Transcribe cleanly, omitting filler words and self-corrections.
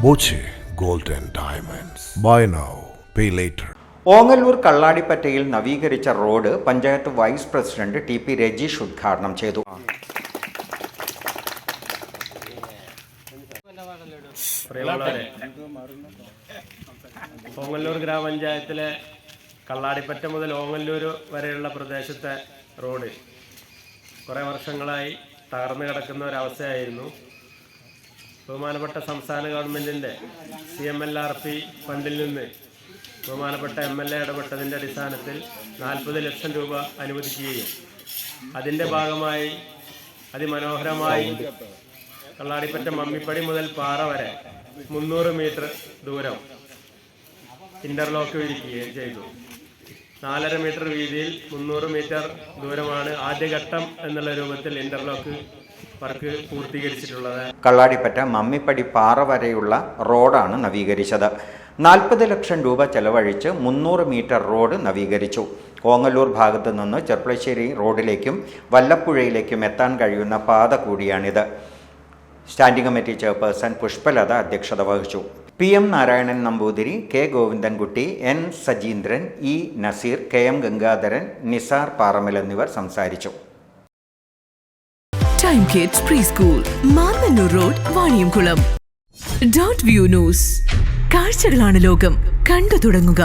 Boche Gold and Diamonds. Buy now, pay later. Ongallur കള്ളാടിപ്പറ്റയിൽ നവീകരിച്ച road panchayat vice president TP. Rajeesh ഉദ്ഘാടനം ചെയ്തു. ഓങ്ങല്ലൂർ ഗ്രാമപഞ്ചായത്തിലെ കള്ളാടിപ്പറ്റ മുതൽ ഓങ്ങല്ലൂർ വരെയുള്ള പ്രദേശത്തെ റോഡ് കുറേ വർഷങ്ങളായി തകർന്നു കിടക്കുന്ന ഒരവസ്ഥയായിരുന്നു. ബഹുമാനപ്പെട്ട സംസ്ഥാന ഗവൺമെൻറ്റിൻ്റെ CMLRP ഫണ്ടിൽ നിന്ന് ബഹുമാനപ്പെട്ട MLA ഇടപെട്ടതിൻ്റെ അടിസ്ഥാനത്തിൽ 40 ലക്ഷം രൂപ അനുവദിക്കുകയും അതിൻ്റെ ഭാഗമായി അതിമനോഹരമായി കള്ളാടിപ്പറ്റ മമ്മിപ്പടി മുതൽ പാറ വരെ 300 മീറ്റർ ദൂരം ഇൻ്റർലോക്ക് വിരിക്കുകയും ചെയ്തു. 4.5 മീറ്റർ വീതിയിൽ 300 മീറ്റർ ദൂരമാണ് ആദ്യഘട്ടം എന്നുള്ള രൂപത്തിൽ ഇൻ്റർലോക്ക് വർക്ക് പൂർത്തീകരിച്ചിട്ടുള്ളത്. കള്ളാടിപ്പറ്റ മമ്മിപ്പടി പാറ വരെയുള്ള റോഡാണ് നവീകരിച്ചത്. 40 ലക്ഷം രൂപ ചെലവഴിച്ച് 300 മീറ്റർ റോഡ് നവീകരിച്ചു. ഓങ്ങല്ലൂർ ഭാഗത്തു നിന്ന് ചെർപ്പളശ്ശേരി റോഡിലേക്കും വല്ലപ്പുഴയിലേക്കും എത്താൻ കഴിയുന്ന പാത കൂടിയാണിത്. സ്റ്റാൻഡിംഗ് കമ്മിറ്റി ചെയർപേഴ്സൺ പുഷ്പലത അധ്യക്ഷത വഹിച്ചു. PM Narayanan Namboothiri, K Govindankutty, N Sajeendran, E Naseer, KM Gangadharan, Nisar Paramal എന്നിവർ സംസാരിച്ചു. Time kids pre school, Mannannur road, Vaniyamkulam. Dot view news. കാഴ്ചകളാണ് ലോകം, കണ്ടു തുടങ്ങുക.